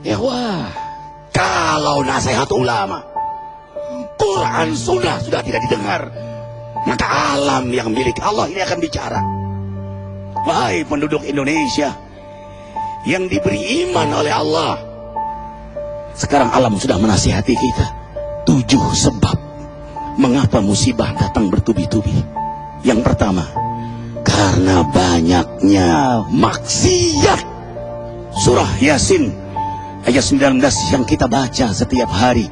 Ya wah, kalau nasihat ulama, Quran sudah tidak didengar, maka alam yang milik Allah ini akan bicara. Wahai penduduk Indonesia yang diberi iman oleh Allah, sekarang alam sudah menasihati kita 7 sebab mengapa musibah datang bertubi-tubi. Yang pertama, karena banyaknya maksiat. Surah Yasin ayat 19 yang kita baca setiap hari.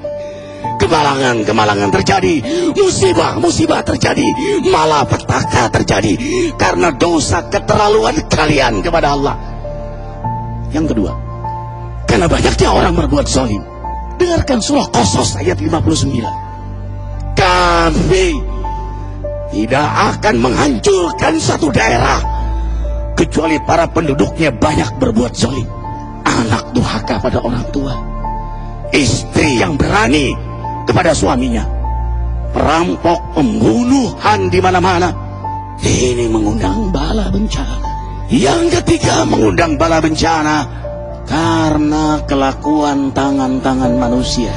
Kemalangan terjadi, musibah terjadi, malapetaka terjadi karena dosa keterlaluan kalian kepada Allah. Yang kedua, karena banyaknya orang berbuat zalim. Dengarkan surah Qasas ayat 59. Kami tidak akan menghancurkan satu daerah kecuali para penduduknya banyak berbuat zalim. Anak durhaka pada orang tua, istri yang berani kepada suaminya, perampok, pembunuhan di mana-mana. Ini mengundang bala bencana. Yang ketiga, mengundang bala bencana karena kelakuan tangan-tangan manusia.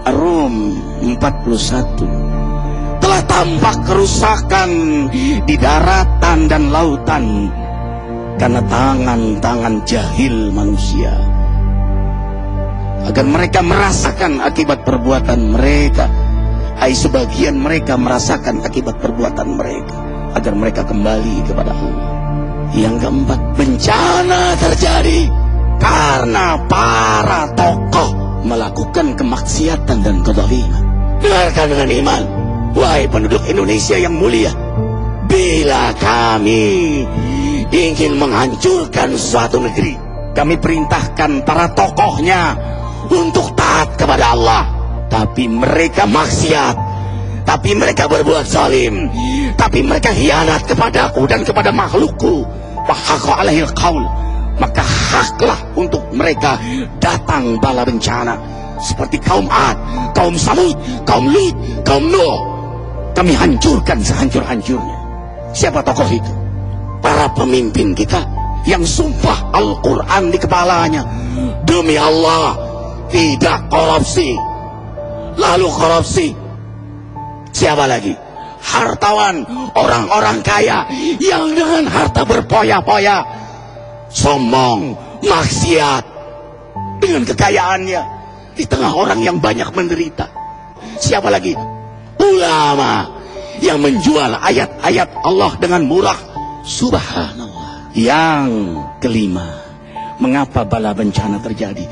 Rum 41. Telah tampak kerusakan di daratan dan lautan karena tangan-tangan jahil manusia, agar mereka merasakan akibat perbuatan mereka. Sebagian mereka merasakan akibat perbuatan mereka, agar mereka kembali kepada Allah. Yang keempat, bencana terjadi karena para tokoh melakukan kemaksiatan dan kezaliman. Dengarkan dengan iman, wahai penduduk Indonesia yang mulia, bila kami ingin menghancurkan suatu negeri, kami perintahkan para tokohnya untuk taat kepada Allah, tapi mereka maksiat, tapi mereka berbuat zalim, tapi mereka hianat kepadaku dan kepada makhlukku. Fahaqa alaihil qaul, maka haklah untuk mereka datang bala bencana seperti kaum Ad, kaum Samud, kaum Lut, kaum Nuh. Kami hancurkan sehancur-hancurnya. Siapa tokoh itu? Para pemimpin kita yang sumpah Al-Quran di kepalanya, demi Allah tidak korupsi. Lalu korupsi. Siapa lagi? Hartawan, orang-orang kaya yang dengan harta berpoya-poya, sombong, maksiat dengan kekayaannya di tengah orang yang banyak menderita. Siapa lagi? Ulama yang menjual ayat-ayat Allah dengan murah. Subhanallah. Yang kelima, mengapa bala bencana terjadi?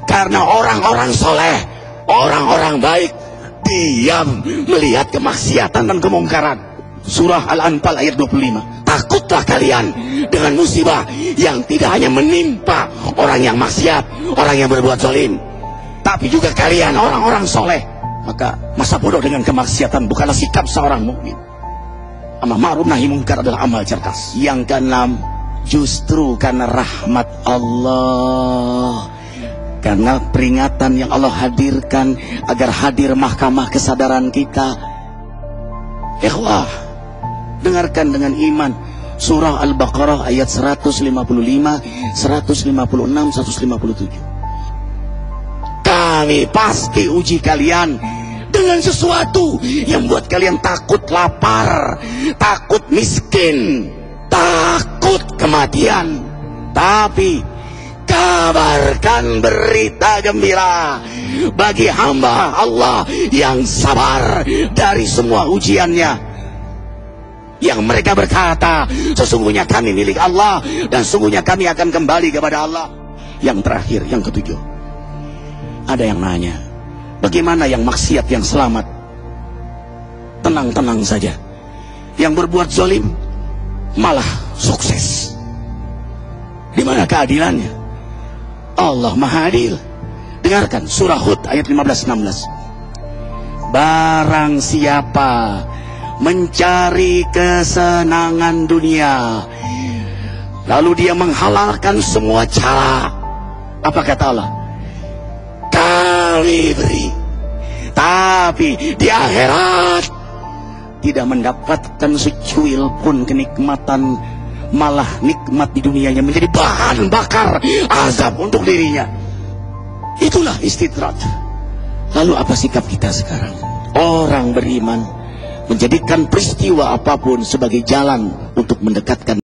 Karena orang-orang soleh, orang-orang baik diam melihat kemaksiatan dan kemungkaran. Surah Al-Anfal ayat 25. Takutlah kalian dengan musibah yang tidak hanya menimpa orang yang maksiat, orang yang berbuat zalim, tapi juga kalian orang-orang soleh. Maka masa bodoh dengan kemaksiatan bukanlah sikap seorang mukmin. Amar ma'ruf nahi munkar adalah amal cerdas. Yang keenam, justru karena rahmat Allah, karena peringatan yang Allah hadirkan agar hadir mahkamah kesadaran kita. Ikhwah, dengarkan dengan iman surah Al-Baqarah ayat 155, 156, 157. Kami pasti uji kalian dengan sesuatu yang buat kalian takut lapar, takut miskin, takut kematian. Tapi kabarkan berita gembira bagi hamba Allah yang sabar dari semua ujiannya, yang mereka berkata, sesungguhnya kami milik Allah dan sesungguhnya kami akan kembali kepada Allah. Yang terakhir, yang ketujuh, ada yang nanya, bagaimana yang maksiat yang selamat? Tenang-tenang saja. Yang berbuat zalim malah sukses. Di mana keadilannya? Allah Maha Adil. Dengarkan surah Hud ayat 15-16. Barang siapa mencari kesenangan dunia, lalu dia menghalalkan semua cara, apa kata Allah? Kami beri, tapi di akhirat tidak mendapatkan secuil pun kenikmatan, malah nikmat di dunianya menjadi bahan bakar azab untuk dirinya. Itulah istidrak. Lalu apa sikap kita sekarang? Orang beriman menjadikan peristiwa apapun sebagai jalan untuk mendekatkan